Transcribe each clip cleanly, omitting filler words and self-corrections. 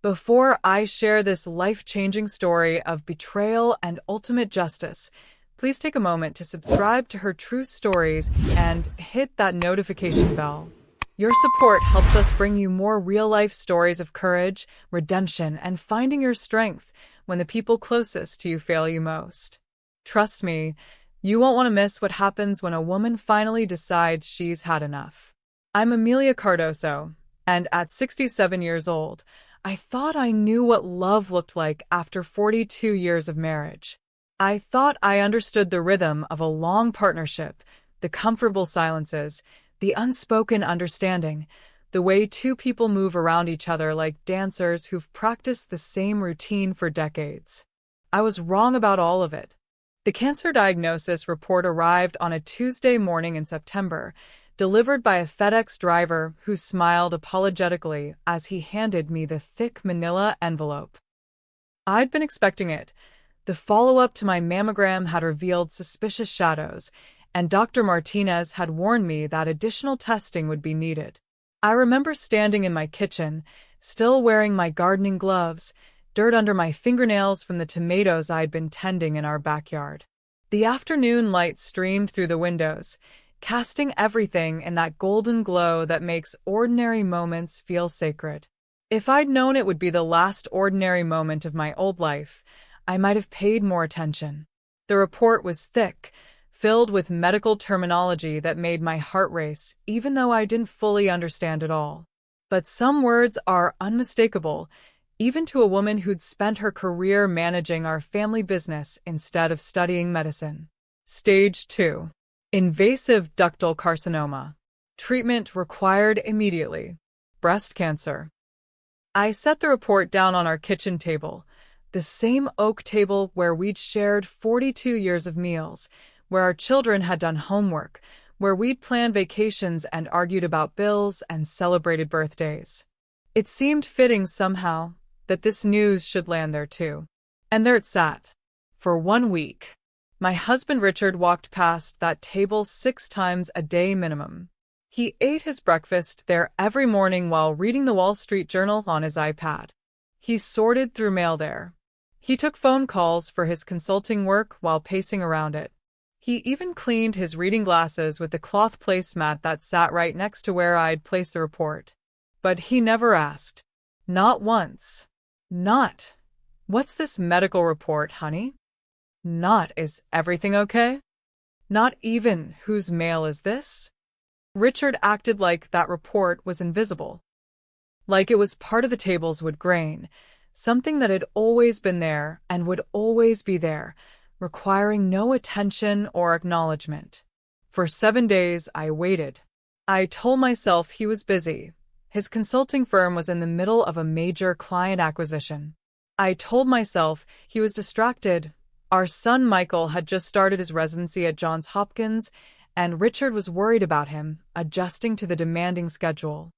Before I share this life-changing story of betrayal and ultimate justice, please take a moment to subscribe to her true stories and hit that notification bell. Your support helps us bring you more real-life stories of courage, redemption, and finding your strength when the people closest to you fail you most. Trust me, you won't want to miss what happens when a woman finally decides she's had enough. I'm Amelia Cardoso, and at 67 years old, I thought I knew what love looked like after 42 years of marriage. I thought I understood the rhythm of a long partnership, the comfortable silences, the unspoken understanding, the way two people move around each other like dancers who've practiced the same routine for decades. I was wrong about all of it. The cancer diagnosis report arrived on a Tuesday morning in September, delivered by a FedEx driver who smiled apologetically as he handed me the thick manila envelope. I'd been expecting it. The follow-up to my mammogram had revealed suspicious shadows, and Dr. Martinez had warned me that additional testing would be needed. I remember standing in my kitchen, still wearing my gardening gloves, dirt under my fingernails from the tomatoes I'd been tending in our backyard. The afternoon light streamed through the windows, casting everything in that golden glow that makes ordinary moments feel sacred. If I'd known it would be the last ordinary moment of my old life, I might have paid more attention. The report was thick, filled with medical terminology that made my heart race, even though I didn't fully understand it all. But some words are unmistakable, even to a woman who'd spent her career managing our family business instead of studying medicine. Stage 2. Invasive ductal carcinoma. Treatment required immediately. Breast cancer. I set the report down on our kitchen table, the same oak table where we'd shared 42 years of meals, where our children had done homework, where we'd planned vacations and argued about bills and celebrated birthdays. It seemed fitting somehow that this news should land there too. And there it sat. For 1 week. My husband Richard walked past that table 6 times a day minimum. He ate his breakfast there every morning while reading the Wall Street Journal on his iPad. He sorted through mail there. He took phone calls for his consulting work while pacing around it. He even cleaned his reading glasses with the cloth placemat that sat right next to where I'd placed the report. But he never asked. Not once. Not, "What's this medical report, honey?" Not, "Is everything okay?" Not even, "Whose mail is this?" Richard acted like that report was invisible. Like it was part of the table's wood grain, something that had always been there and would always be there, requiring no attention or acknowledgement. For 7 days, I waited. I told myself he was busy. His consulting firm was in the middle of a major client acquisition. I told myself he was distracted. Our son Michael had just started his residency at Johns Hopkins, and Richard was worried about him, adjusting to the demanding schedule.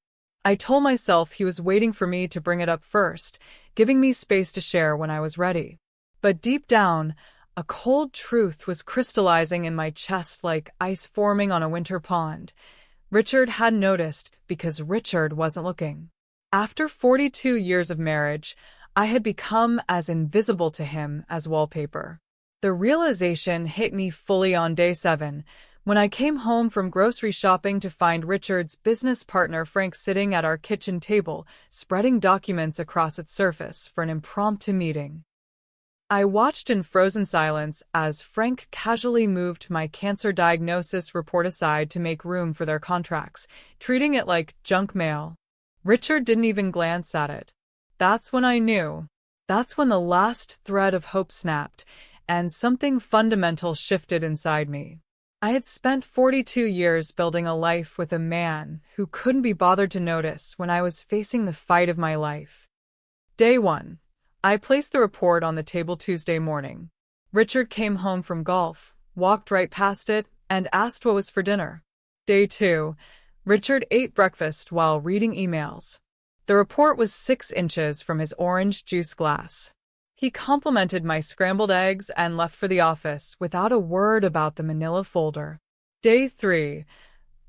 I told myself he was waiting for me to bring it up first, giving me space to share when I was ready. But deep down, a cold truth was crystallizing in my chest like ice forming on a winter pond. Richard hadn't noticed because Richard wasn't looking. After 42 years of marriage, I had become as invisible to him as wallpaper. The realization hit me fully on day 7, when I came home from grocery shopping to find Richard's business partner Frank sitting at our kitchen table, spreading documents across its surface for an impromptu meeting. I watched in frozen silence as Frank casually moved my cancer diagnosis report aside to make room for their contracts, treating it like junk mail. Richard didn't even glance at it. That's when I knew. That's when the last thread of hope snapped, and something fundamental shifted inside me. I had spent 42 years building a life with a man who couldn't be bothered to notice when I was facing the fight of my life. Day 1. I placed the report on the table Tuesday morning. Richard came home from golf, walked right past it, and asked what was for dinner. Day 2. Richard ate breakfast while reading emails. The report was 6 inches from his orange juice glass. He complimented my scrambled eggs and left for the office without a word about the manila folder. Day 3.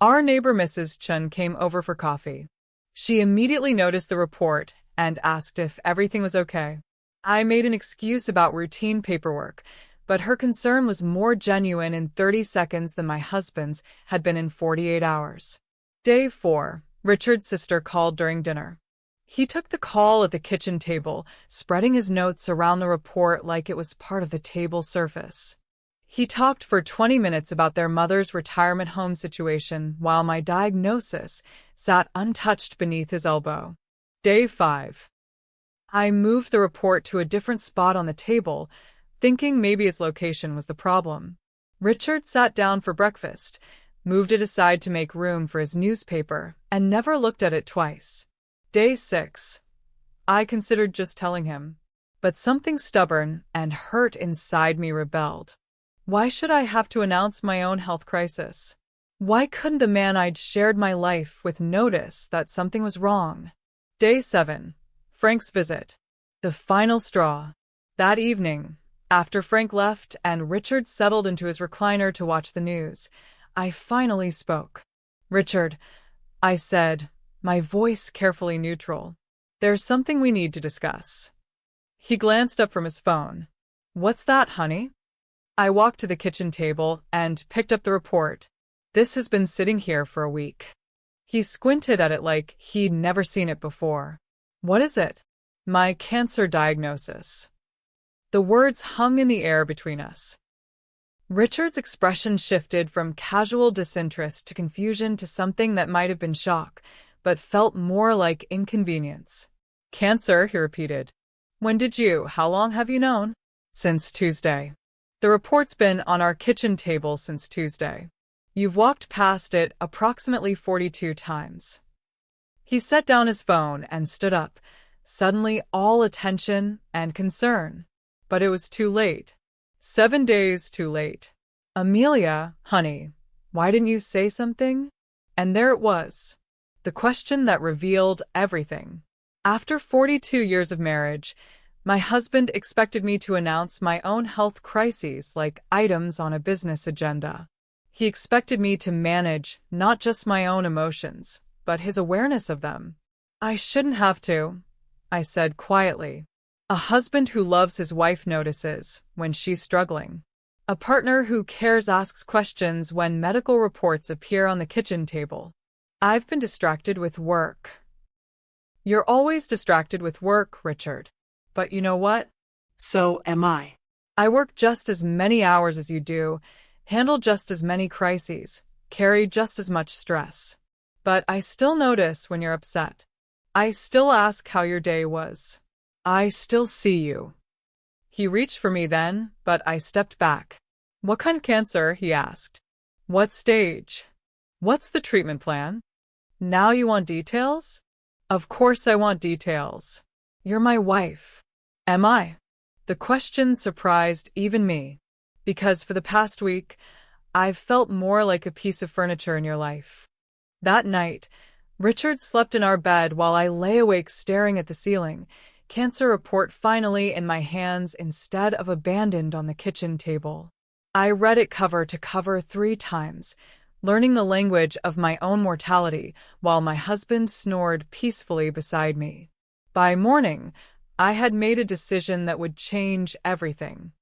Our neighbor Mrs. Chun came over for coffee. She immediately noticed the report and asked if everything was okay. I made an excuse about routine paperwork, but her concern was more genuine in 30 seconds than my husband's had been in 48 hours. Day 4. Richard's sister called during dinner. He took the call at the kitchen table, spreading his notes around the report like it was part of the table surface. He talked for 20 minutes about their mother's retirement home situation while my diagnosis sat untouched beneath his elbow. Day 5. I moved the report to a different spot on the table, thinking maybe its location was the problem. Richard sat down for breakfast, moved it aside to make room for his newspaper, and never looked at it twice. Day 6. I considered just telling him, but something stubborn and hurt inside me rebelled. Why should I have to announce my own health crisis? Why couldn't the man I'd shared my life with notice that something was wrong? Day 7. Frank's visit. The final straw. That evening, after Frank left and Richard settled into his recliner to watch the news, I finally spoke. "Richard," I said, my voice carefully neutral, "there's something we need to discuss." He glanced up from his phone. "What's that, honey?" I walked to the kitchen table and picked up the report. "This has been sitting here for a week." He squinted at it like he'd never seen it before. "What is it?" "My cancer diagnosis." The words hung in the air between us. Richard's expression shifted from casual disinterest to confusion to something that might have been shock, but felt more like inconvenience. "Cancer," he repeated. How long have you known?" "Since Tuesday." "The report's been on our kitchen table since Tuesday. You've walked past it approximately 42 times. He set down his phone and stood up, suddenly all attention and concern. But it was too late. 7 days too late. "Amelia, honey, why didn't you say something?" And there it was. The question that revealed everything. After 42 years of marriage, my husband expected me to announce my own health crises like items on a business agenda. He expected me to manage not just my own emotions, but his awareness of them. "I shouldn't have to," I said quietly. A husband who loves his wife notices when she's struggling. A partner who cares asks questions when medical reports appear on the kitchen table. "I've been distracted with work." "You're always distracted with work, Richard. But you know what? So am I. I work just as many hours as you do, handle just as many crises, carry just as much stress. But I still notice when you're upset. I still ask how your day was. I still see you." He reached for me then, but I stepped back. "What kind of cancer?" he asked. "What stage? What's the treatment plan?" "Now you want details?" "Of course I want details. You're my wife." "Am I?" The question surprised even me, because for the past week, I've felt more like a piece of furniture in your life. That night, Richard slept in our bed while I lay awake staring at the ceiling, cancer report finally in my hands instead of abandoned on the kitchen table. I read it cover to cover 3 times, learning the language of my own mortality while my husband snored peacefully beside me. By morning, I had made a decision that would change everything.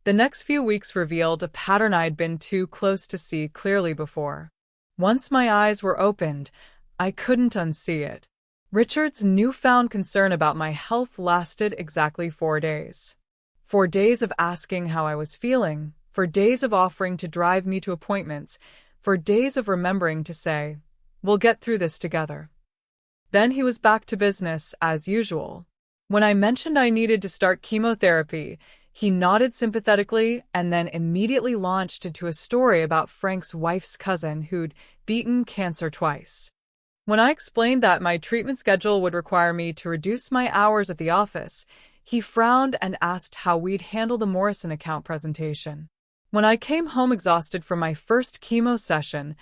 The next few weeks revealed a pattern I'd been too close to see clearly before. Once my eyes were opened, I couldn't unsee it. Richard's newfound concern about my health lasted exactly 4 days. 4 days of asking how I was feeling, for days of offering to drive me to appointments, for days of remembering to say, "We'll get through this together." Then he was back to business as usual. When I mentioned I needed to start chemotherapy, he nodded sympathetically and then immediately launched into a story about Frank's wife's cousin who'd beaten cancer twice. When I explained that my treatment schedule would require me to reduce my hours at the office, he frowned and asked how we'd handle the Morrison account presentation. When I came home exhausted from my first chemo session,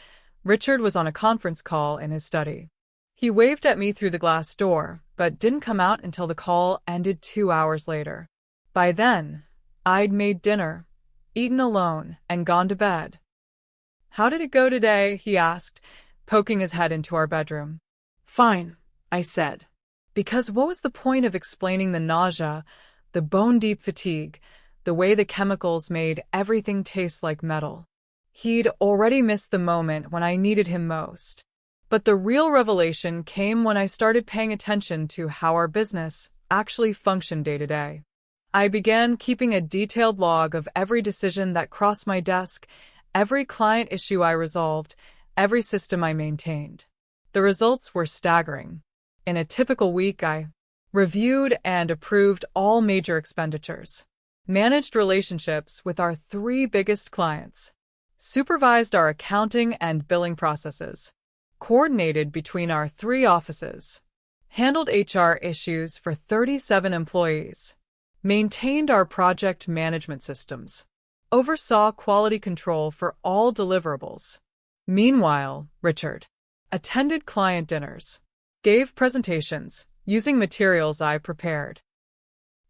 Richard was on a conference call in his study. He waved at me through the glass door, but didn't come out until the call ended 2 hours later. By then, I'd made dinner, eaten alone, and gone to bed. "How did it go today?" he asked, poking his head into our bedroom. "Fine," I said. Because what was the point of explaining the nausea, the bone-deep fatigue, the way the chemicals made everything taste like metal? He'd already missed the moment when I needed him most. But the real revelation came when I started paying attention to how our business actually functioned day to day. I began keeping a detailed log of every decision that crossed my desk, every client issue I resolved, every system I maintained. The results were staggering. In a typical week, I reviewed and approved all major expenditures, managed relationships with our 3 biggest clients, supervised our accounting and billing processes, coordinated between our 3 offices, handled HR issues for 37 employees, maintained our project management systems, oversaw quality control for all deliverables. Meanwhile, Richard attended client dinners, gave presentations using materials I prepared,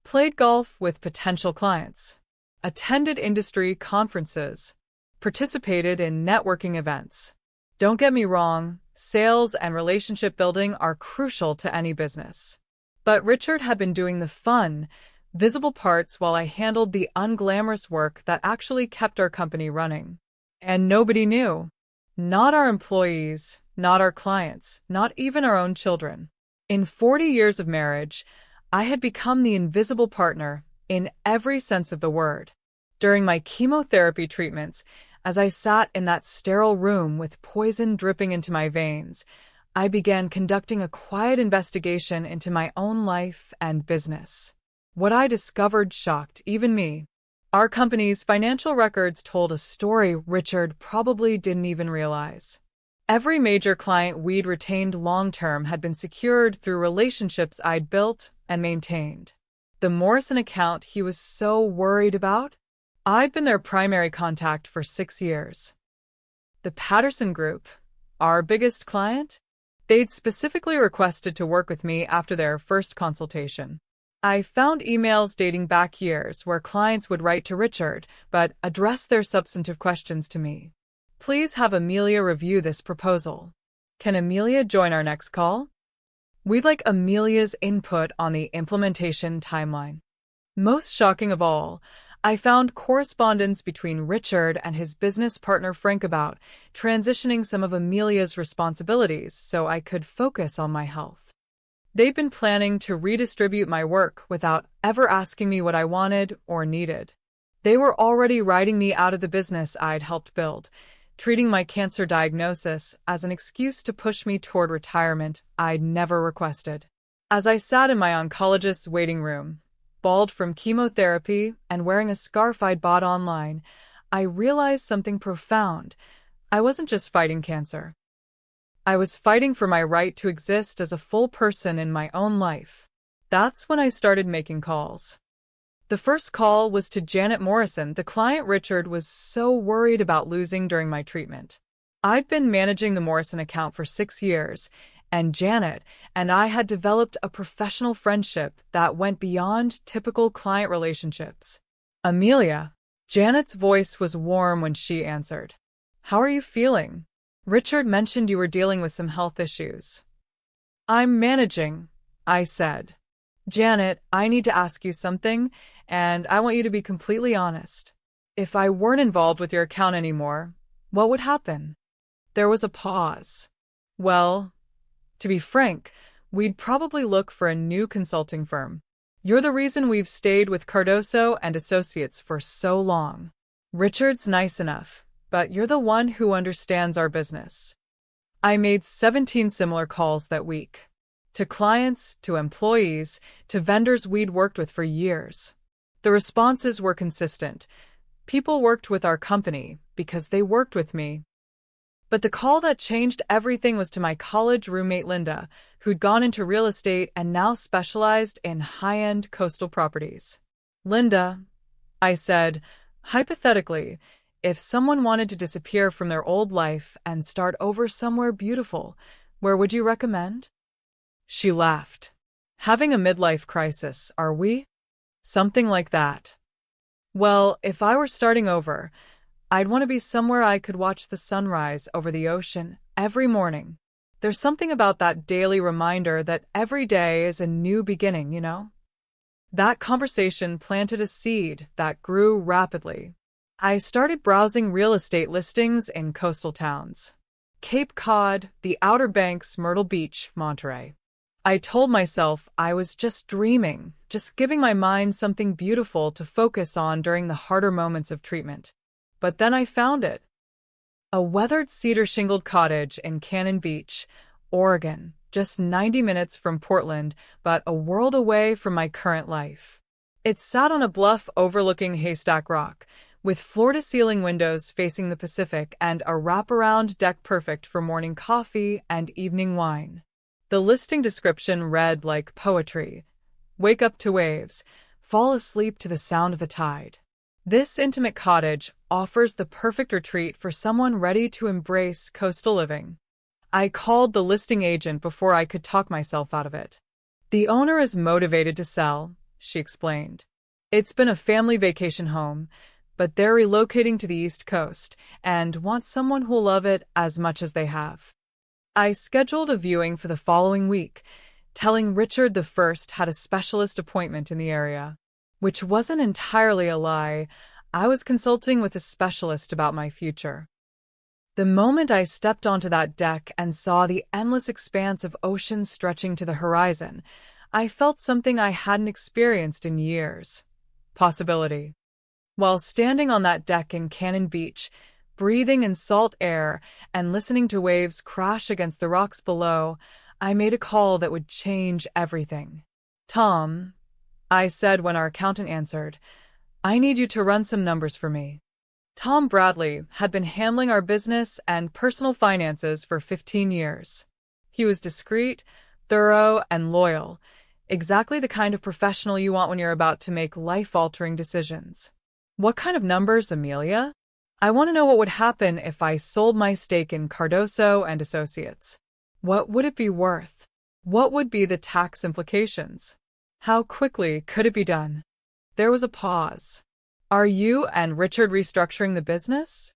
played golf with potential clients, attended industry conferences, participated in networking events. Don't get me wrong, sales and relationship building are crucial to any business. But Richard had been doing the fun, visible parts while I handled the unglamorous work that actually kept our company running. And nobody knew. Not our employees, not our clients, not even our own children. In 40 years of marriage, I had become the invisible partner in every sense of the word. During my chemotherapy treatments, as I sat in that sterile room with poison dripping into my veins, I began conducting a quiet investigation into my own life and business. What I discovered shocked even me. Our company's financial records told a story Richard probably didn't even realize. Every major client we'd retained long-term had been secured through relationships I'd built and maintained. The Morrison account he was so worried about? I'd been their primary contact for 6 years. The Patterson Group, our biggest client? They'd specifically requested to work with me after their first consultation. I found emails dating back years where clients would write to Richard, but address their substantive questions to me. Please have Amelia review this proposal. Can Amelia join our next call? We'd like Amelia's input on the implementation timeline. Most shocking of all, I found correspondence between Richard and his business partner Frank about transitioning some of Amelia's responsibilities so I could focus on my health. They'd been planning to redistribute my work without ever asking me what I wanted or needed. They were already writing me out of the business I'd helped build, treating my cancer diagnosis as an excuse to push me toward retirement I'd never requested. As I sat in my oncologist's waiting room, bald from chemotherapy and wearing a scarf I'd bought online, I realized something profound. I wasn't just fighting cancer. I was fighting for my right to exist as a full person in my own life. That's when I started making calls. The first call was to Janet Morrison, the client Richard was so worried about losing during my treatment. I'd been managing the Morrison account for 6 years, and Janet and I had developed a professional friendship that went beyond typical client relationships. Amelia. Janet's voice was warm when she answered. How are you feeling? Richard mentioned you were dealing with some health issues. I'm managing, I said. Janet, I need to ask you something, and I want you to be completely honest. If I weren't involved with your account anymore, what would happen? There was a pause. Well, to be frank, we'd probably look for a new consulting firm. You're the reason we've stayed with Cardoso and Associates for so long. Richard's nice enough, but you're the one who understands our business. I made 17 similar calls that week. To clients, to employees, to vendors we'd worked with for years. The responses were consistent. People worked with our company because they worked with me. But the call that changed everything was to my college roommate Linda, who'd gone into real estate and now specialized in high-end coastal properties. Linda, I said, hypothetically, if someone wanted to disappear from their old life and start over somewhere beautiful, where would you recommend? She laughed. Having a midlife crisis, are we? Something like that. Well, if I were starting over, I'd want to be somewhere I could watch the sunrise over the ocean every morning. There's something about that daily reminder that every day is a new beginning, That conversation planted a seed that grew rapidly. I started browsing real estate listings in coastal towns. Cape Cod, the Outer Banks, Myrtle Beach, Monterey. I told myself I was just dreaming, just giving my mind something beautiful to focus on during the harder moments of treatment. But then I found it. A weathered cedar-shingled cottage in Cannon Beach, Oregon, just 90 minutes from Portland, but a world away from my current life. It sat on a bluff overlooking Haystack Rock, with floor-to-ceiling windows facing the Pacific and a wraparound deck perfect for morning coffee and evening wine. The listing description read like poetry. Wake up to waves, fall asleep to the sound of the tide. This intimate cottage offers the perfect retreat for someone ready to embrace coastal living. I called the listing agent before I could talk myself out of it. The owner is motivated to sell, she explained. It's been a family vacation home, but they're relocating to the East Coast and want someone who'll love it as much as they have. I scheduled a viewing for the following week, telling Richard the First had a specialist appointment in the area. Which wasn't entirely a lie. I was consulting with a specialist about my future. The moment I stepped onto that deck and saw the endless expanse of ocean stretching to the horizon, I felt something I hadn't experienced in years. Possibility. While standing on that deck in Cannon Beach, breathing in salt air and listening to waves crash against the rocks below, I made a call that would change everything. "Tom," I said when our accountant answered, "I need you to run some numbers for me." Tom Bradley had been handling our business and personal finances for 15 years. He was discreet, thorough, and loyal, exactly the kind of professional you want when you're about to make life-altering decisions. "What kind of numbers, Amelia?" "I want to know what would happen if I sold my stake in Cardoso and Associates. What would it be worth? What would be the tax implications? How quickly could it be done?" There was a pause. "Are you and Richard restructuring the business?"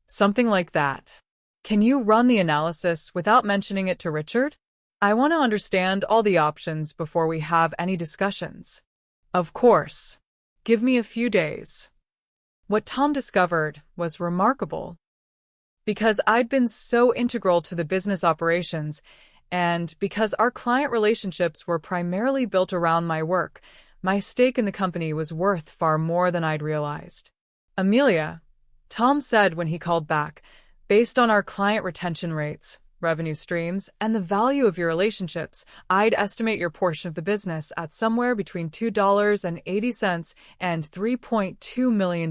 "Something like that." "Can you run the analysis without mentioning it to Richard? I want to understand all the options before we have any discussions." "Of course. Give me a few days." What Tom discovered was remarkable. Because I'd been so integral to the business operations, and because our client relationships were primarily built around my work, my stake in the company was worth far more than I'd realized. "Amelia," Tom said when he called back, "based on our client retention rates, revenue streams, and the value of your relationships, I'd estimate your portion of the business at somewhere between $2.80 and $3.2 million.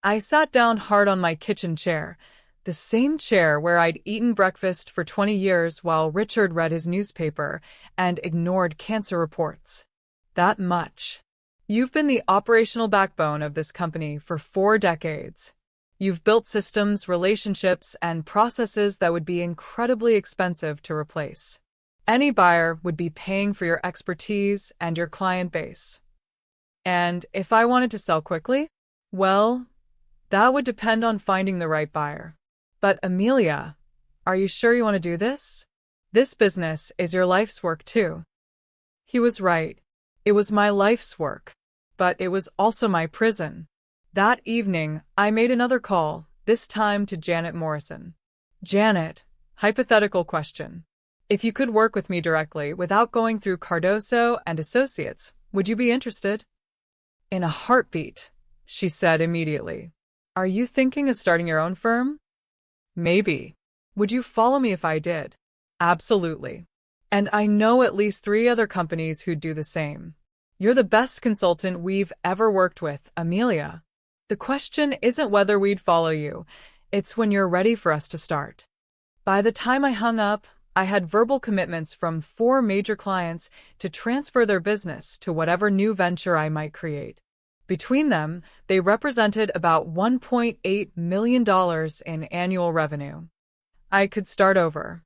I sat down hard on my kitchen chair, the same chair where I'd eaten breakfast for 20 years while Richard read his newspaper and ignored cancer reports. "That much. You've been the operational backbone of this company for 4 decades. You've built systems, relationships, and processes that would be incredibly expensive to replace. Any buyer would be paying for your expertise and your client base. And if I wanted to sell quickly, well, that would depend on finding the right buyer. But Amelia, are you sure you want to do this? This business is your life's work too." He was right. It was my life's work, but it was also my prison. That evening, I made another call, this time to Janet Morrison. "Janet, hypothetical question. If you could work with me directly without going through Cardoso and Associates, would you be interested?" "In a heartbeat," she said immediately. "Are you thinking of starting your own firm?" "Maybe. Would you follow me if I did?" "Absolutely. And I know at least 3 other companies who'd do the same. You're the best consultant we've ever worked with, Amelia. The question isn't whether we'd follow you, it's when you're ready for us to start." By the time I hung up, I had verbal commitments from 4 major clients to transfer their business to whatever new venture I might create. Between them, they represented about $1.8 million in annual revenue. I could start over.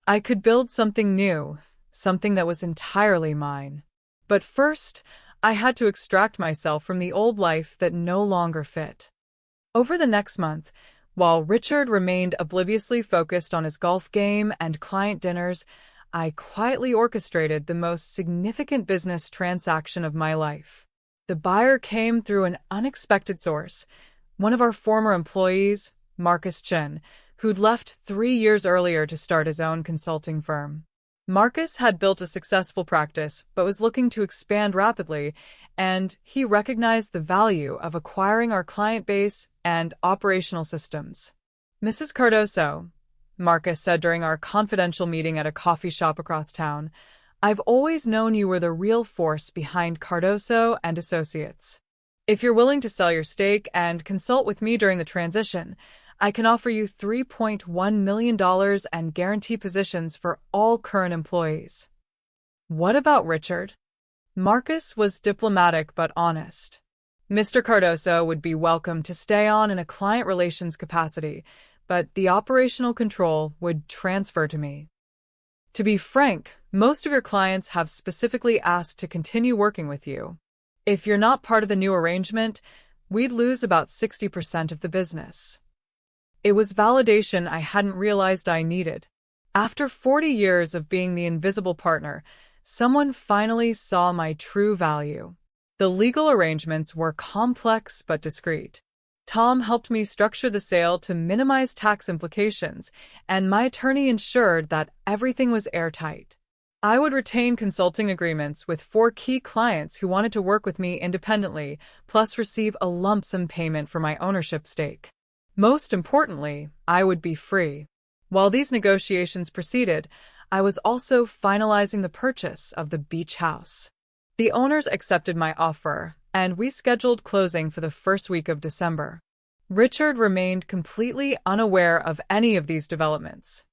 I could build something new, something that was entirely mine. But first, I had to extract myself from the old life that no longer fit. Over the next month, While Richard remained obliviously focused on his golf game and client dinners, I quietly orchestrated the most significant business transaction of my life. The buyer came through an unexpected source, one of our former employees, Marcus Chin, who'd left 3 years earlier to start his own consulting firm. Marcus had built a successful practice but was looking to expand rapidly, and he recognized the value of acquiring our client base and operational systems. "Mrs. Cardoso," Marcus said during our confidential meeting at a coffee shop across town, "I've always known you were the real force behind Cardoso and Associates. If you're willing to sell your stake and consult with me during the transition, I can offer you $3.1 million and guarantee positions for all current employees." What about Richard? Marcus was diplomatic but honest. "Mr. Cardoso would be welcome to stay on in a client relations capacity, but the operational control would transfer to me. To be frank, most of your clients have specifically asked to continue working with you. If you're not part of the new arrangement, we'd lose about 60% of the business." It was validation I hadn't realized I needed. After 40 years of being the invisible partner, someone finally saw my true value. The legal arrangements were complex but discreet. Tom helped me structure the sale to minimize tax implications, and my attorney ensured that everything was airtight. I would retain consulting agreements with 4 key clients who wanted to work with me independently, plus receive a lump sum payment for my ownership stake. Most importantly, I would be free. While these negotiations proceeded, I was also finalizing the purchase of the beach house. The owners accepted my offer, and we scheduled closing for the first week of December. Richard remained completely unaware of any of these developments.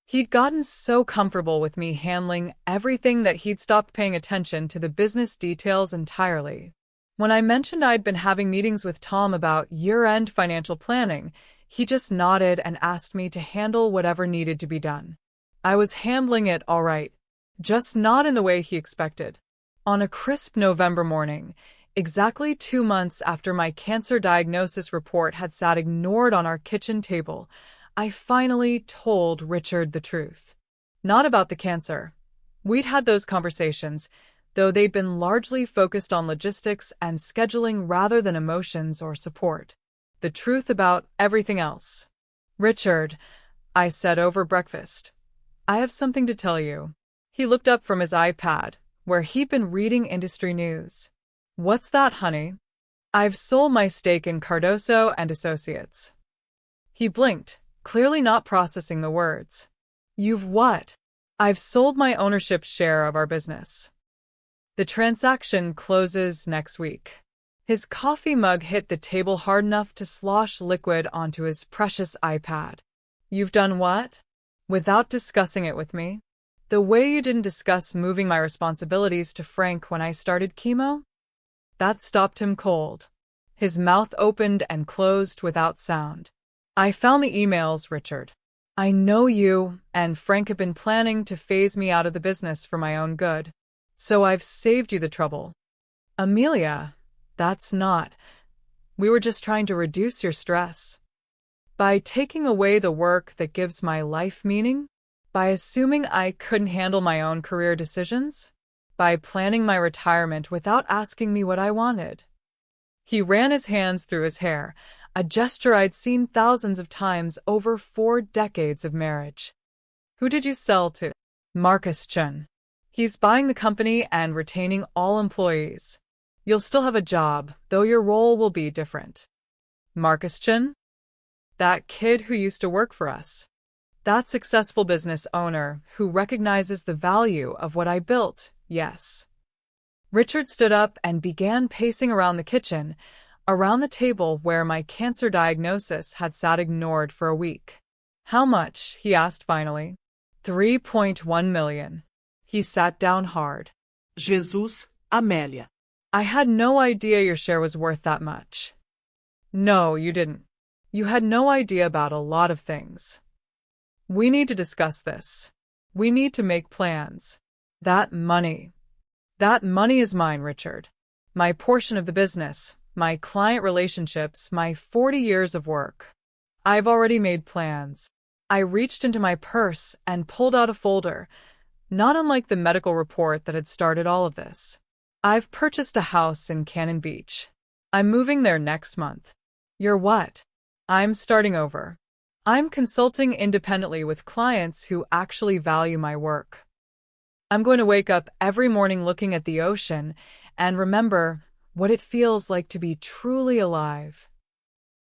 He'd gotten so comfortable with me handling everything that he'd stopped paying attention to the business details entirely. When I mentioned I'd been having meetings with Tom about year-end financial planning, he just nodded and asked me to handle whatever needed to be done. I was handling it all right, just not in the way he expected. On a crisp November morning, exactly 2 months after my cancer diagnosis report had sat ignored on our kitchen table, I finally told Richard the truth. Not about the cancer. We'd had those conversations, though they'd been largely focused on logistics and scheduling rather than emotions or support. The truth about everything else. "Richard," I said over breakfast, "I have something to tell you." He looked up from his iPad, where he'd been reading industry news. "What's that, honey?" "I've sold my stake in Cardoso and Associates." He blinked, clearly not processing the words. "You've what?" "I've sold my ownership share of our business. The transaction closes next week." His coffee mug hit the table hard enough to slosh liquid onto his precious iPad. "You've done what?" "Without discussing it with me? The way you didn't discuss moving my responsibilities to Frank when I started chemo?" That stopped him cold. His mouth opened and closed without sound. "I found the emails, Richard. I know you and Frank have been planning to phase me out of the business for my own good. So I've saved you the trouble." "Amelia, that's not. We were just trying to reduce your stress. By taking away the work that gives my life meaning? By assuming I couldn't handle my own career decisions? By planning my retirement without asking me what I wanted?" He ran his hands through his hair, a gesture I'd seen thousands of times over 4 decades of marriage. "Who did you sell to?" "Marcus Chen. He's buying the company and retaining all employees. You'll still have a job, though your role will be different." "Marcus Chin?" "That kid who used to work for us. That successful business owner who recognizes the value of what I built, yes." Richard stood up and began pacing around the kitchen, around the table where my cancer diagnosis had sat ignored for a week. "How much?" he asked finally. $3.1 million. He sat down hard. Jesus, Amélia. "I had no idea your share was worth that much." "No, you didn't. You had no idea about a lot of things. We need to discuss this. We need to make plans. That money is mine, Richard. My portion of the business, my client relationships, my 40 years of work. I've already made plans. I reached into my purse and pulled out a folder, not unlike the medical report that had started all of this. I've purchased a house in Cannon Beach. I'm moving there next month. You're what? I'm starting over. I'm consulting independently with clients who actually value my work. I'm going to wake up every morning looking at the ocean and remember what it feels like to be truly alive.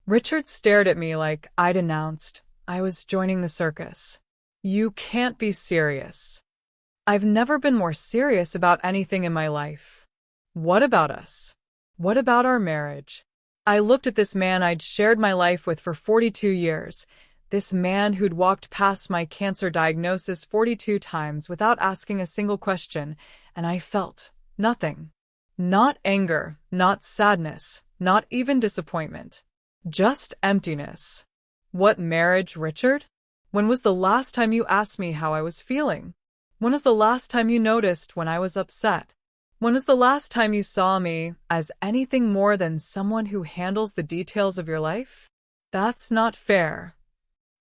Richard stared at me like I'd announced I was joining the circus. You can't be serious. I've never been more serious about anything in my life. What about us? What about our marriage? I looked at this man I'd shared my life with for 42 years, this man who'd walked past my cancer diagnosis 42 times without asking a single question, and I felt nothing. Not anger, not sadness, not even disappointment. Just emptiness. What marriage, Richard? When was the last time you asked me how I was feeling? When was the last time you noticed when I was upset? When was the last time you saw me as anything more than someone who handles the details of your life? That's not fair.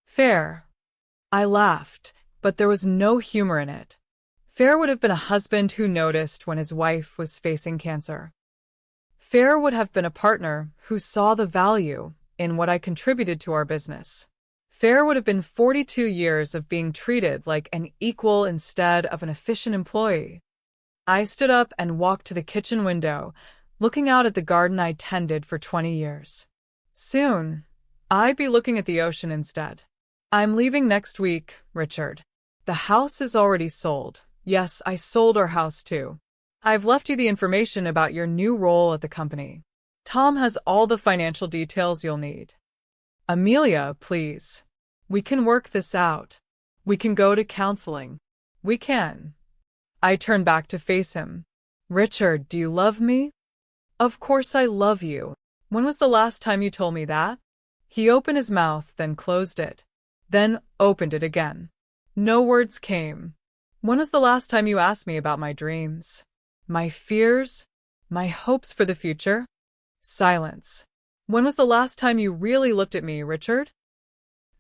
Fair. I laughed, but there was no humor in it. Fair would have been a husband who noticed when his wife was facing cancer. Fair would have been a partner who saw the value in what I contributed to our business. Fair would have been 42 years of being treated like an equal instead of an efficient employee. I stood up and walked to the kitchen window, looking out at the garden I tended for 20 years. Soon, I'd be looking at the ocean instead. I'm leaving next week, Richard. The house is already sold. Yes, I sold our house too. I've left you the information about your new role at the company. Tom has all the financial details you'll need. Amelia, please. We can work this out. We can go to counseling. We can. I turned back to face him. Richard, do you love me? Of course I love you. When was the last time you told me that? He opened his mouth, then closed it. Then opened it again. No words came. When was the last time you asked me about my dreams? My fears? My hopes for the future? Silence. When was the last time you really looked at me, Richard?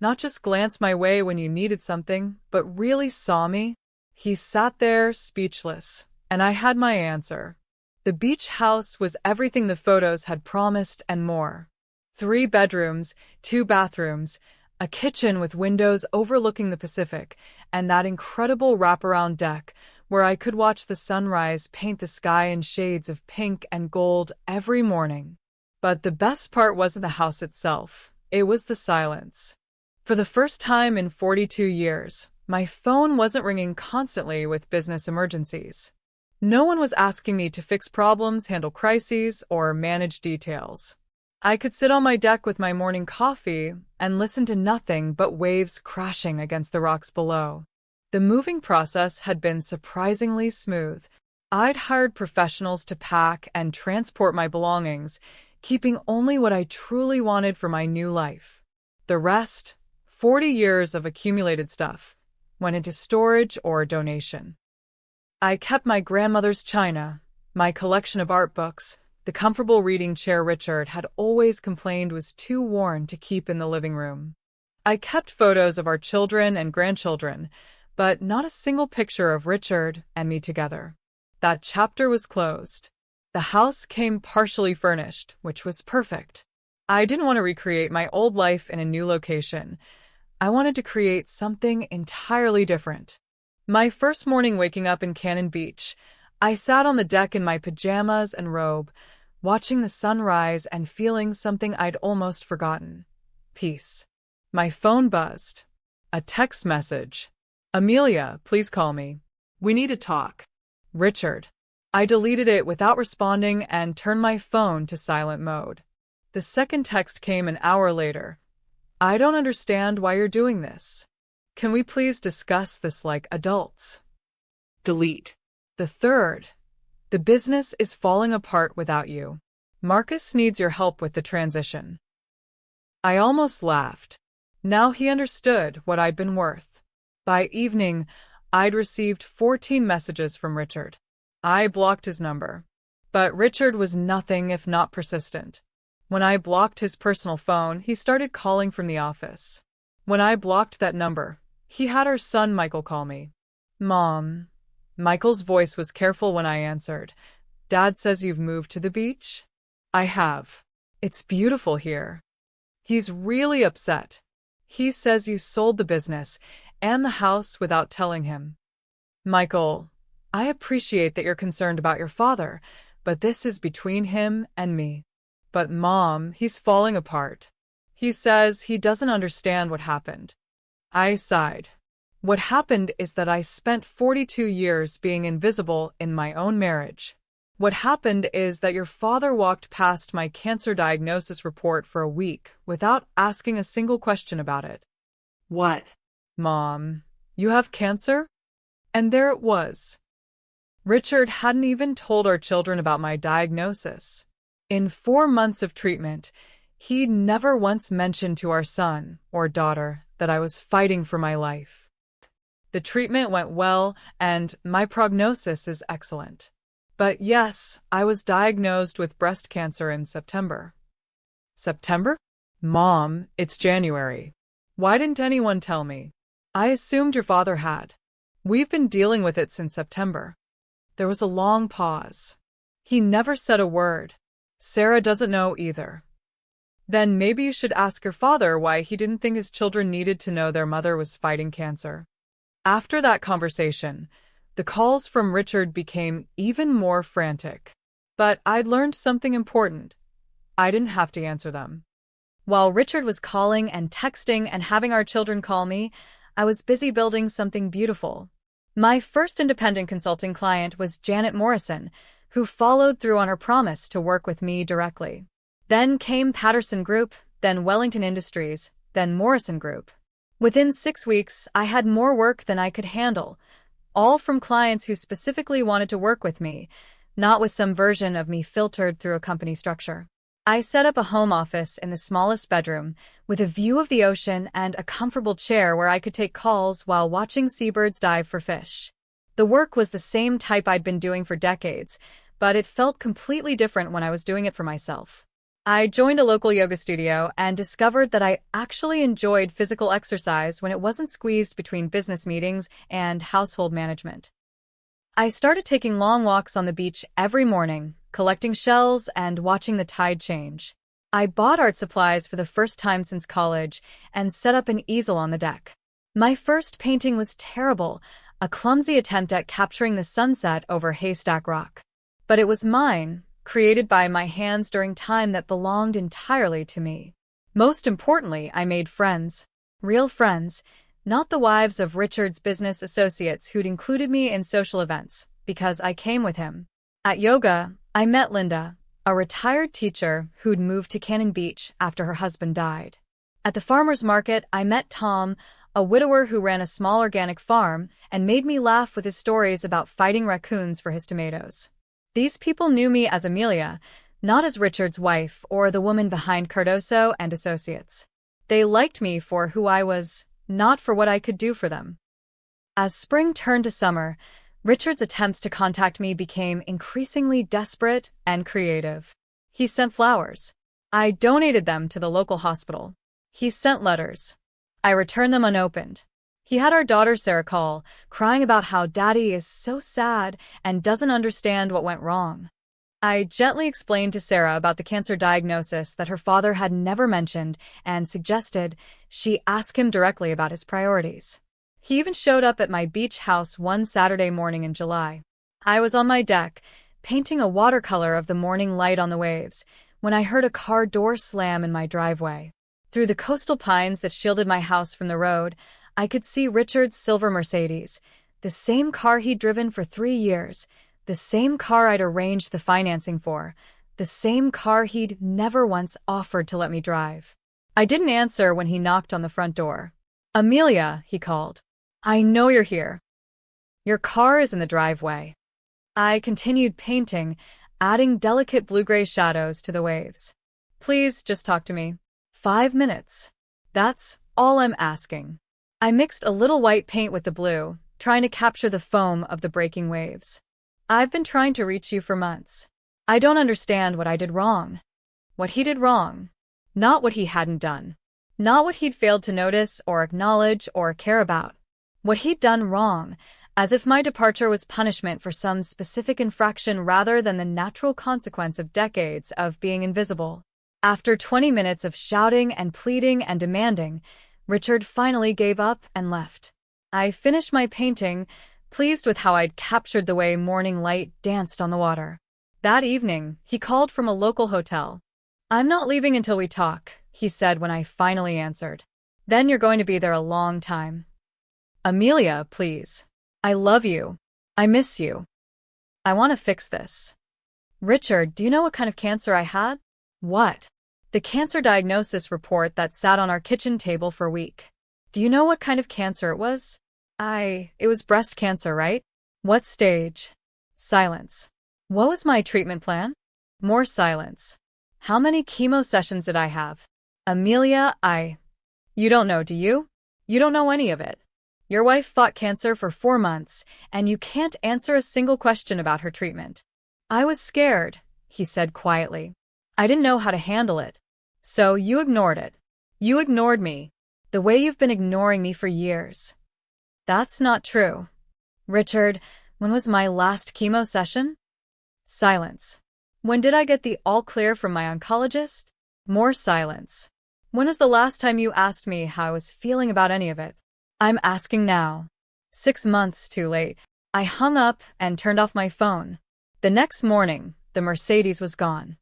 Not just glanced my way when you needed something, but really saw me? He sat there, speechless, and I had my answer. The beach house was everything the photos had promised and more. 3 bedrooms, 2 bathrooms, a kitchen with windows overlooking the Pacific, and that incredible wraparound deck where I could watch the sunrise paint the sky in shades of pink and gold every morning. But the best part wasn't the house itself. It was the silence. For the first time in 42 years, my phone wasn't ringing constantly with business emergencies. No one was asking me to fix problems, handle crises, or manage details. I could sit on my deck with my morning coffee and listen to nothing but waves crashing against the rocks below. The moving process had been surprisingly smooth. I'd hired professionals to pack and transport my belongings, keeping only what I truly wanted for my new life. The rest, 40 years of accumulated stuff, went into storage or donation. I kept my grandmother's china, my collection of art books, the comfortable reading chair Richard had always complained was too worn to keep in the living room. I kept photos of our children and grandchildren, but not a single picture of Richard and me together. That chapter was closed. The house came partially furnished, which was perfect. I didn't want to recreate my old life in a new location. I wanted to create something entirely different. My first morning waking up in Cannon Beach, I sat on the deck in my pajamas and robe, watching the sunrise and feeling something I'd almost forgotten. Peace. My phone buzzed. A text message. Amelia, please call me. We need to talk. Richard. I deleted it without responding and turned my phone to silent mode. The second text came an hour later. I don't understand why you're doing this. Can we please discuss this like adults? Delete. The third. The business is falling apart without you. Marcus needs your help with the transition. I almost laughed. Now he understood what I'd been worth. By evening, I'd received 14 messages from Richard. I blocked his number. But Richard was nothing if not persistent. When I blocked his personal phone, he started calling from the office. When I blocked that number, he had our son Michael call me. Mom. Michael's voice was careful when I answered. Dad says you've moved to the beach? I have. It's beautiful here. He's really upset. He says you sold the business and the house without telling him. Michael, I appreciate that you're concerned about your father, but this is between him and me. But Mom, he's falling apart. He says he doesn't understand what happened. I sighed. What happened is that I spent 42 years being invisible in my own marriage. What happened is that your father walked past my cancer diagnosis report for a week without asking a single question about it. What? Mom, you have cancer? And there it was. Richard hadn't even told our children about my diagnosis. In 4 months of treatment, he'd never once mentioned to our son or daughter that I was fighting for my life. The treatment went well, and my prognosis is excellent. But yes, I was diagnosed with breast cancer in September. September? Mom, it's January. Why didn't anyone tell me? I assumed your father had. We've been dealing with it since September. There was a long pause. He never said a word. Sarah doesn't know either. Then maybe you should ask your father why he didn't think his children needed to know their mother was fighting cancer. After that conversation, the calls from Richard became even more frantic. But I'd learned something important. I didn't have to answer them. While Richard was calling and texting and having our children call me, I was busy building something beautiful. My first independent consulting client was Janet Morrison, who followed through on her promise to work with me directly. Then came Patterson Group, then Wellington Industries, then Morrison Group. Within 6 weeks, I had more work than I could handle, all from clients who specifically wanted to work with me, not with some version of me filtered through a company structure. I set up a home office in the smallest bedroom, with a view of the ocean and a comfortable chair where I could take calls while watching seabirds dive for fish. The work was the same type I'd been doing for decades, but it felt completely different when I was doing it for myself. I joined a local yoga studio and discovered that I actually enjoyed physical exercise when it wasn't squeezed between business meetings and household management. I started taking long walks on the beach every morning, collecting shells and watching the tide change. I bought art supplies for the first time since college and set up an easel on the deck. My first painting was terrible, a clumsy attempt at capturing the sunset over Haystack Rock. But it was mine, created by my hands during time that belonged entirely to me. Most importantly, I made friends. Real friends, not the wives of Richard's business associates who'd included me in social events, because I came with him. At yoga, I met Linda, a retired teacher who'd moved to Cannon Beach after her husband died. At the farmer's market, I met Tom, a widower who ran a small organic farm and made me laugh with his stories about fighting raccoons for his tomatoes. These people knew me as Amelia, not as Richard's wife or the woman behind Cardoso and Associates. They liked me for who I was, not for what I could do for them. As spring turned to summer, Richard's attempts to contact me became increasingly desperate and creative. He sent flowers. I donated them to the local hospital. He sent letters. I returned them unopened. He had our daughter Sarah call, crying about how Daddy is so sad and doesn't understand what went wrong. I gently explained to Sarah about the cancer diagnosis that her father had never mentioned and suggested she ask him directly about his priorities. He even showed up at my beach house one Saturday morning in July. I was on my deck, painting a watercolor of the morning light on the waves, when I heard a car door slam in my driveway. Through the coastal pines that shielded my house from the road, I could see Richard's silver Mercedes, the same car he'd driven for 3 years, the same car I'd arranged the financing for, the same car he'd never once offered to let me drive. I didn't answer when he knocked on the front door. "Amelia," he called. "I know you're here. Your car is in the driveway." I continued painting, adding delicate blue-gray shadows to the waves. "Please just talk to me. 5 minutes. That's all I'm asking." I mixed a little white paint with the blue, trying to capture the foam of the breaking waves. "I've been trying to reach you for months. I don't understand what I did wrong. what he did wrong, not what he hadn't done, not what he'd failed to notice or acknowledge or care about. What he'd done wrong, as if my departure was punishment for some specific infraction rather than the natural consequence of decades of being invisible. After 20 minutes of shouting and pleading and demanding, Richard finally gave up and left. I finished my painting, pleased with how I'd captured the way morning light danced on the water. That evening, he called from a local hotel. "I'm not leaving until we talk," he said when I finally answered. "Then you're going to be there a long time. Amelia, please. I love you. I miss you. I want to fix this." "Richard, do you know what kind of cancer I had?" "What?" "The cancer diagnosis report that sat on our kitchen table for a week. Do you know what kind of cancer it was?" It was breast cancer, right?" "What stage?" Silence. "What was my treatment plan?" More silence. "How many chemo sessions did I have?" "Amelia, You don't know, do you? You don't know any of it. Your wife fought cancer for 4 months, and you can't answer a single question about her treatment." "I was scared," he said quietly. "I didn't know how to handle it. So you ignored it. You ignored me, the way you've been ignoring me for years." "That's not true." "Richard, when was my last chemo session?" Silence. "When did I get the all clear from my oncologist?" More silence. "When was the last time you asked me how I was feeling about any of it?" "I'm asking now." 6 months too late. I hung up and turned off my phone. The next morning, the Mercedes was gone.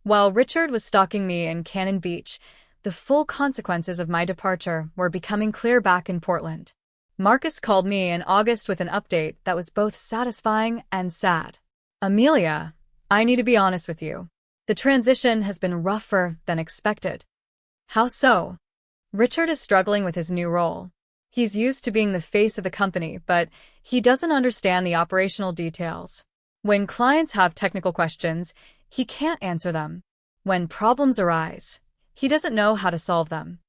While Richard was stalking me in Cannon Beach, the full consequences of my departure were becoming clear back in Portland. Marcus called me in August with an update that was both satisfying and sad. "Amelia, I need to be honest with you. The transition has been rougher than expected." "How so?" "Richard is struggling with his new role. He's used to being the face of the company, but he doesn't understand the operational details. When clients have technical questions, he can't answer them. When problems arise, he doesn't know how to solve them."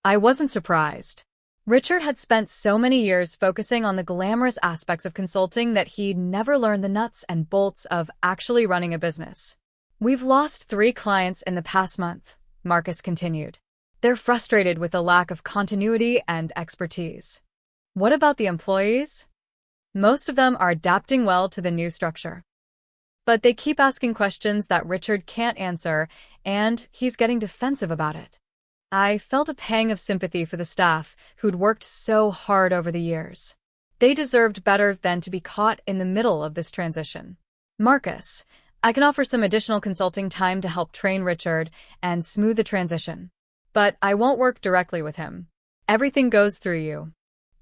I wasn't surprised. Richard had spent so many years focusing on the glamorous aspects of consulting that he'd never learned the nuts and bolts of actually running a business. "We've lost 3 clients in the past month," Marcus continued. "They're frustrated with the lack of continuity and expertise." "What about the employees?" "Most of them are adapting well to the new structure. But they keep asking questions that Richard can't answer, and he's getting defensive about it." I felt a pang of sympathy for the staff who'd worked so hard over the years. They deserved better than to be caught in the middle of this transition. "Marcus, I can offer some additional consulting time to help train Richard and smooth the transition. But I won't work directly with him. Everything goes through you."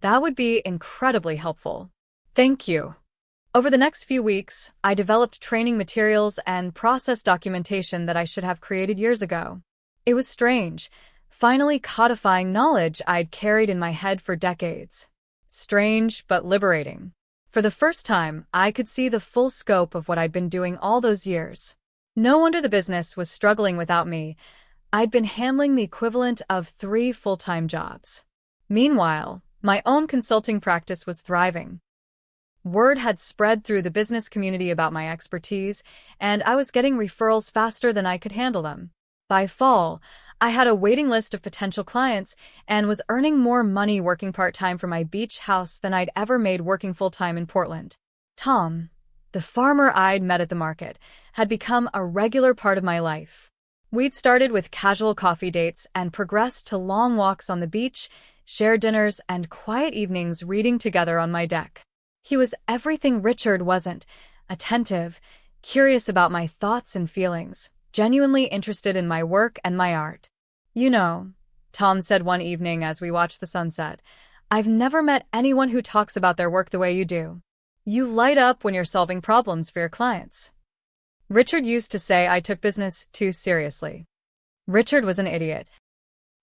"That would be incredibly helpful." "Thank you." Over the next few weeks, I developed training materials and process documentation that I should have created years ago. It was strange, finally codifying knowledge I'd carried in my head for decades. Strange, but liberating. For the first time, I could see the full scope of what I'd been doing all those years. No wonder the business was struggling without me. I'd been handling the equivalent of 3 full-time jobs. Meanwhile, my own consulting practice was thriving. Word had spread through the business community about my expertise, and I was getting referrals faster than I could handle them. By fall, I had a waiting list of potential clients and was earning more money working part-time from my beach house than I'd ever made working full-time in Portland. Tom, the farmer I'd met at the market, had become a regular part of my life. We'd started with casual coffee dates and progressed to long walks on the beach, shared dinners, and quiet evenings reading together on my deck. He was everything Richard wasn't: attentive, curious about my thoughts and feelings, genuinely interested in my work and my art. "You know," Tom said one evening as we watched the sunset, "I've never met anyone who talks about their work the way you do. You light up when you're solving problems for your clients." Richard used to say I took business too seriously. Richard was an idiot.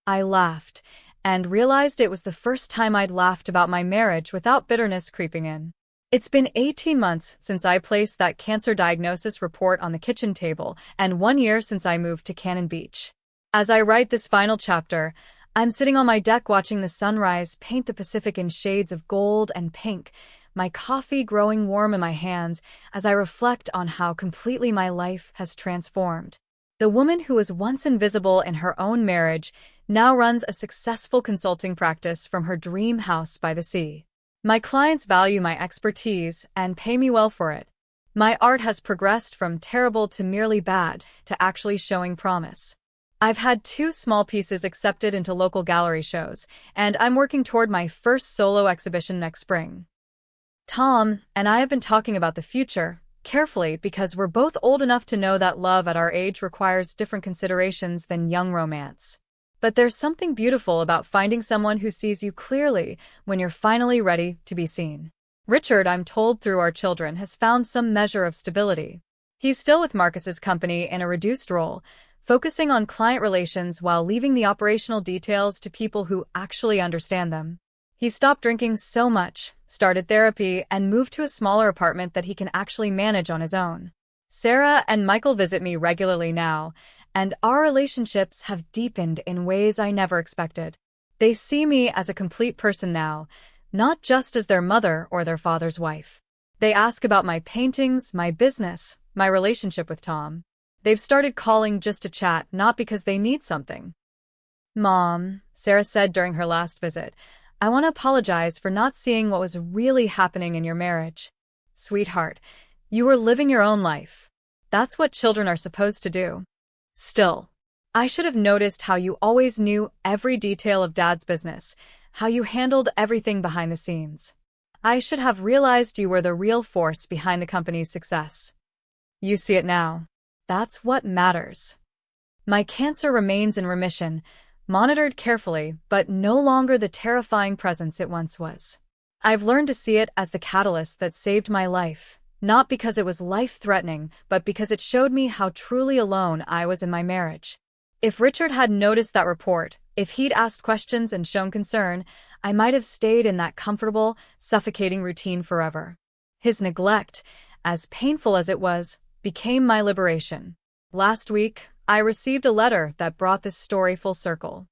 I laughed, and realized it was the first time I'd laughed about my marriage without bitterness creeping in. It's been 18 months since I placed that cancer diagnosis report on the kitchen table, and 1 year since I moved to Cannon Beach. As I write this final chapter, I'm sitting on my deck watching the sunrise paint the Pacific in shades of gold and pink, my coffee growing warm in my hands as I reflect on how completely my life has transformed. The woman who was once invisible in her own marriage now runs a successful consulting practice from her dream house by the sea. My clients value my expertise and pay me well for it. My art has progressed from terrible to merely bad to actually showing promise. I've had 2 small pieces accepted into local gallery shows, and I'm working toward my first solo exhibition next spring. Tom and I have been talking about the future carefully because we're both old enough to know that love at our age requires different considerations than young romance. But there's something beautiful about finding someone who sees you clearly when you're finally ready to be seen. Richard, I'm told through our children, has found some measure of stability. He's still with Marcus's company in a reduced role, focusing on client relations while leaving the operational details to people who actually understand them. He stopped drinking so much, started therapy, and moved to a smaller apartment that he can actually manage on his own. Sarah and Michael visit me regularly now, and our relationships have deepened in ways I never expected. They see me as a complete person now, not just as their mother or their father's wife. They ask about my paintings, my business, my relationship with Tom. They've started calling just to chat, not because they need something. "Mom," Sarah said during her last visit, "I want to apologize for not seeing what was really happening in your marriage. Sweetheart, you were living your own life. That's what children are supposed to do. Still, I should have noticed how you always knew every detail of Dad's business, how you handled everything behind the scenes. I should have realized you were the real force behind the company's success. You see it now. That's what matters." My cancer remains in remission, monitored carefully, but no longer the terrifying presence it once was. I've learned to see it as the catalyst that saved my life, not because it was life-threatening, but because it showed me how truly alone I was in my marriage. If Richard had noticed that report, if he'd asked questions and shown concern, I might have stayed in that comfortable, suffocating routine forever. His neglect, as painful as it was, became my liberation. Last week, I received a letter that brought this story full circle.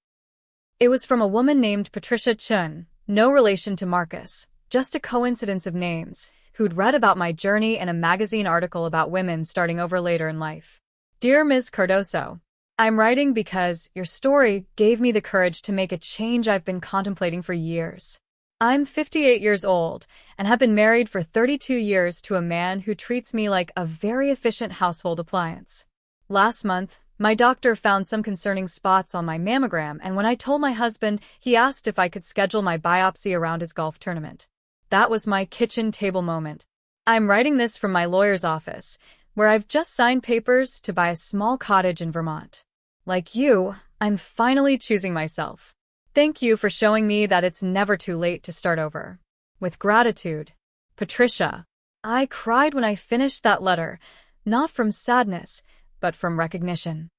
It was from a woman named Patricia Chun, no relation to Marcus, just a coincidence of names, who'd read about my journey in a magazine article about women starting over later in life. "Dear Ms. Cardoso, I'm writing because your story gave me the courage to make a change I've been contemplating for years. I'm 58 years old and have been married for 32 years to a man who treats me like a very efficient household appliance. Last month, my doctor found some concerning spots on my mammogram, and when I told my husband, he asked if I could schedule my biopsy around his golf tournament. That was my kitchen table moment. I'm writing this from my lawyer's office, where I've just signed papers to buy a small cottage in Vermont. Like you, I'm finally choosing myself. Thank you for showing me that it's never too late to start over. With gratitude, Patricia." I cried when I finished that letter, not from sadness, but from recognition.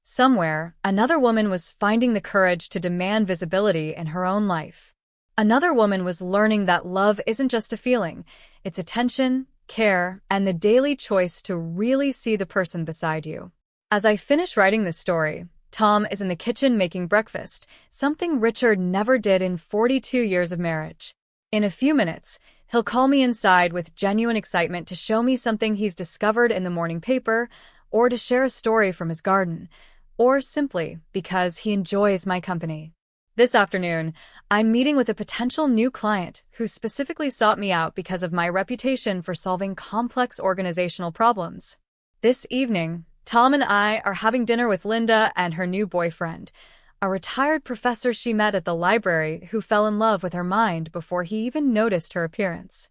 Somewhere, another woman was finding the courage to demand visibility in her own life. Another woman was learning that love isn't just a feeling, it's attention, care, and the daily choice to really see the person beside you. As I finish writing this story, Tom is in the kitchen making breakfast, something Richard never did in 42 years of marriage. In a few minutes, he'll call me inside with genuine excitement to show me something he's discovered in the morning paper, or to share a story from his garden, or simply because he enjoys my company. This afternoon, I'm meeting with a potential new client who specifically sought me out because of my reputation for solving complex organizational problems. This evening, Tom and I are having dinner with Linda and her new boyfriend, a retired professor she met at the library who fell in love with her mind before he even noticed her appearance.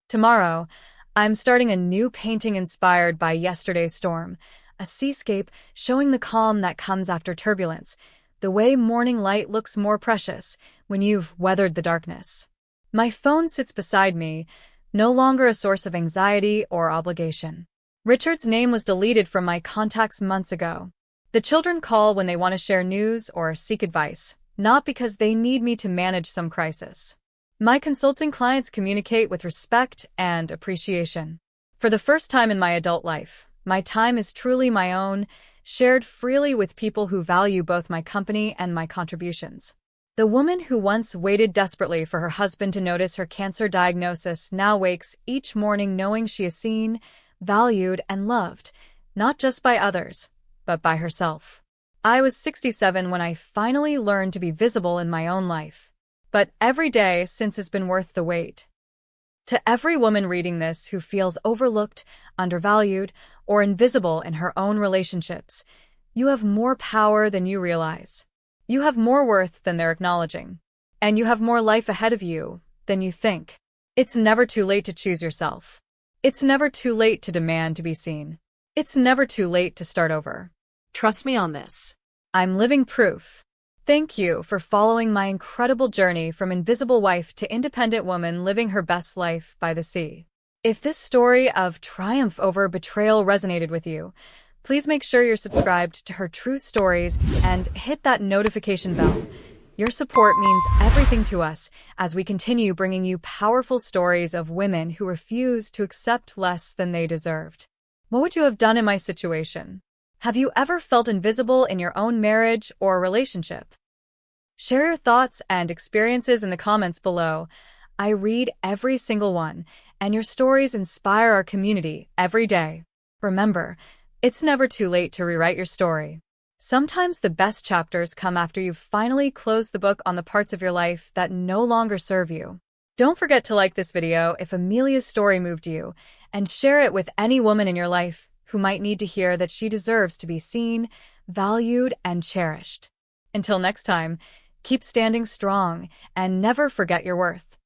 Tomorrow, I'm starting a new painting inspired by yesterday's storm, a seascape showing the calm that comes after turbulence, the way morning light looks more precious when you've weathered the darkness. My phone sits beside me, no longer a source of anxiety or obligation. Richard's name was deleted from my contacts months ago. The children call when they want to share news or seek advice, not because they need me to manage some crisis. My consulting clients communicate with respect and appreciation. For the first time in my adult life, my time is truly my own, shared freely with people who value both my company and my contributions. The woman who once waited desperately for her husband to notice her cancer diagnosis now wakes each morning knowing she is seen, valued, and loved, not just by others, but by herself. I was 67 when I finally learned to be visible in my own life. But every day since has been worth the wait. To every woman reading this who feels overlooked, undervalued, or invisible in her own relationships, you have more power than you realize. You have more worth than they're acknowledging. And you have more life ahead of you than you think. It's never too late to choose yourself. It's never too late to demand to be seen. It's never too late to start over. Trust me on this. I'm living proof. Thank you for following my incredible journey from invisible wife to independent woman living her best life by the sea. If this story of triumph over betrayal resonated with you, please make sure you're subscribed to her true stories and hit that notification bell. Your support means everything to us as we continue bringing you powerful stories of women who refuse to accept less than they deserved. What would you have done in my situation? Have you ever felt invisible in your own marriage or relationship? Share your thoughts and experiences in the comments below. I read every single one, and your stories inspire our community every day. Remember, it's never too late to rewrite your story. Sometimes the best chapters come after you've finally closed the book on the parts of your life that no longer serve you. Don't forget to like this video if Amelia's story moved you, and share it with any woman in your life who might need to hear that she deserves to be seen, valued, and cherished. Until next time, keep standing strong and never forget your worth.